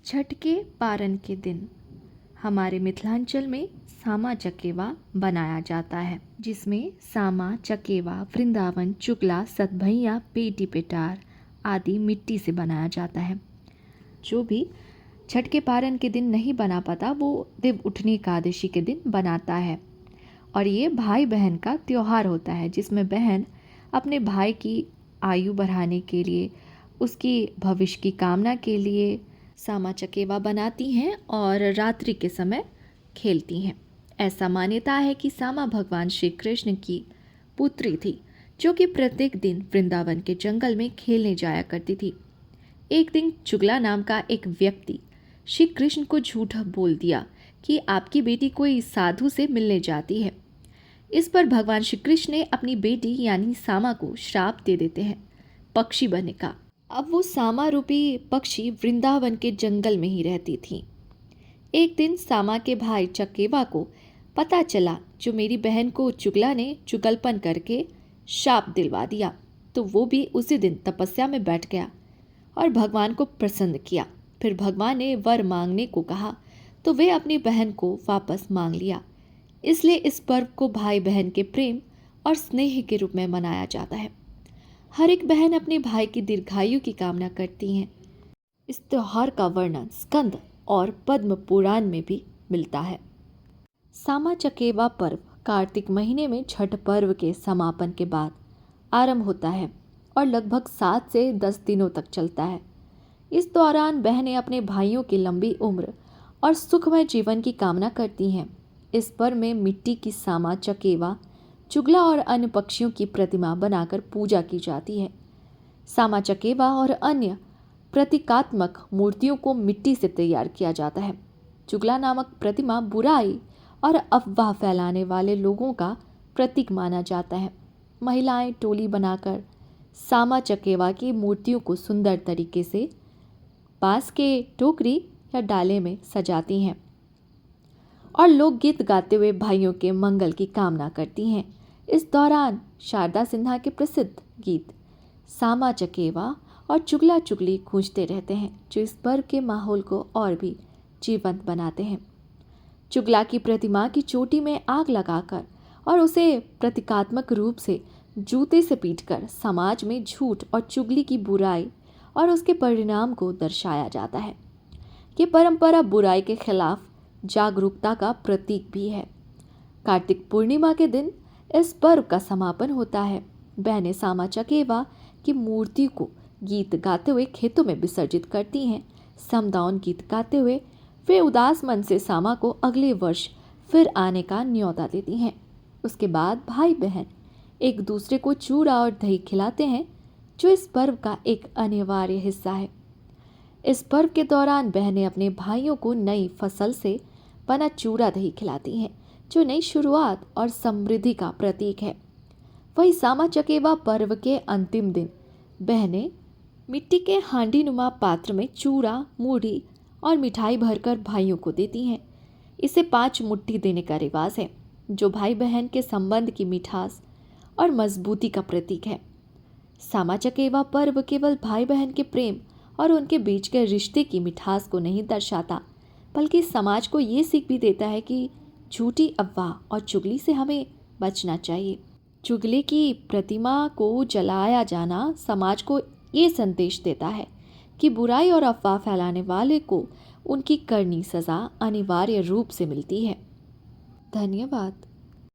छठ के पारन के दिन हमारे मिथिलांचल में सामा चकेवा बनाया जाता है, जिसमें सामा चकेवा वृंदावन चुगला सतभैया पेटी पेटार आदि मिट्टी से बनाया जाता है। जो भी छठ के पारन के दिन नहीं बना पाता वो देव उठनी एकादशी के दिन बनाता है। और ये भाई बहन का त्योहार होता है, जिसमें बहन अपने भाई की आयु बढ़ाने के लिए, उसकी भविष्य की कामना के लिए सामा चकेवा बनाती हैं और रात्रि के समय खेलती हैं। ऐसा मान्यता है कि सामा भगवान श्री कृष्ण की पुत्री थी, जो कि प्रत्येक दिन वृंदावन के जंगल में खेलने जाया करती थी। एक दिन चुगला नाम का एक व्यक्ति श्री कृष्ण को झूठ बोल दिया कि आपकी बेटी कोई साधु से मिलने जाती है। इस पर भगवान श्री कृष्ण ने अपनी बेटी यानी सामा को श्राप दे देते हैं पक्षी बनने का। अब वो सामा रूपी पक्षी वृंदावन के जंगल में ही रहती थी। एक दिन सामा के भाई चकेवा को पता चला जो मेरी बहन को चुगला ने चुगलपन करके शाप दिलवा दिया, तो वो भी उसी दिन तपस्या में बैठ गया और भगवान को प्रसन्न किया। फिर भगवान ने वर मांगने को कहा तो वे अपनी बहन को वापस मांग लिया। इसलिए इस पर्व को भाई बहन के प्रेम और स्नेह के रूप में मनाया जाता है। हर एक बहन अपने भाई की दीर्घायु की कामना करती हैं। इस त्योहार का वर्णन स्कंद और पद्म पुराण में भी मिलता है। सामा चकेवा पर्व कार्तिक महीने में छठ पर्व के समापन के बाद आरंभ होता है और लगभग 7 से 10 दिनों तक चलता है। इस दौरान बहनें अपने भाइयों की लंबी उम्र और सुखमय जीवन की कामना करती हैं। इस पर्व में मिट्टी की सामा चकेवा चुगला और अन्य पक्षियों की प्रतिमा बनाकर पूजा की जाती है। सामा चकेवा और अन्य प्रतीकात्मक मूर्तियों को मिट्टी से तैयार किया जाता है। चुगला नामक प्रतिमा बुराई और अफवाह फैलाने वाले लोगों का प्रतीक माना जाता है। महिलाएं टोली बनाकर सामा चकेवा की मूर्तियों को सुंदर तरीके से बांस के टोकरी या डाले में सजाती हैं और लोकगीत गाते हुए भाइयों के मंगल की कामना करती हैं। इस दौरान शारदा सिन्हा के प्रसिद्ध गीत सामा चकेवा और चुगला चुगली गूंजते रहते हैं, जो इस पर्व के माहौल को और भी जीवंत बनाते हैं। चुगला की प्रतिमा की चोटी में आग लगाकर और उसे प्रतीकात्मक रूप से जूते से पीटकर समाज में झूठ और चुगली की बुराई और उसके परिणाम को दर्शाया जाता है। ये परंपरा बुराई के खिलाफ जागरूकता का प्रतीक भी है। कार्तिक पूर्णिमा के दिन इस पर्व का समापन होता है। बहनें सामा चकेवा की मूर्ति को गीत गाते हुए खेतों में विसर्जित करती हैं। समदाउन गीत गाते हुए वे उदास मन से सामा को अगले वर्ष फिर आने का न्योता देती हैं। उसके बाद भाई बहन एक दूसरे को चूड़ा और दही खिलाते हैं, जो इस पर्व का एक अनिवार्य हिस्सा है। इस पर्व के दौरान बहनें अपने भाइयों को नई फसल से बना चूड़ा दही खिलाती हैं, जो नई शुरुआत और समृद्धि का प्रतीक है। वही सामा चकेवा पर्व के अंतिम दिन बहनें मिट्टी के हांडी नुमा पात्र में चूड़ा, मूढ़ी और मिठाई भरकर भाइयों को देती हैं। इसे 5 मुट्ठी देने का रिवाज है, जो भाई बहन के संबंध की मिठास और मजबूती का प्रतीक है। सामा चकेवा पर्व केवल भाई बहन के प्रेम और उनके बीच के रिश्ते की मिठास को नहीं दर्शाता, बल्कि समाज को ये सीख भी देता है कि झूठी अफवाह और चुगली से हमें बचना चाहिए। चुगली की प्रतिमा को जलाया जाना समाज को ये संदेश देता है कि बुराई और अफवाह फैलाने वाले को उनकी करनी सजा अनिवार्य रूप से मिलती है। धन्यवाद।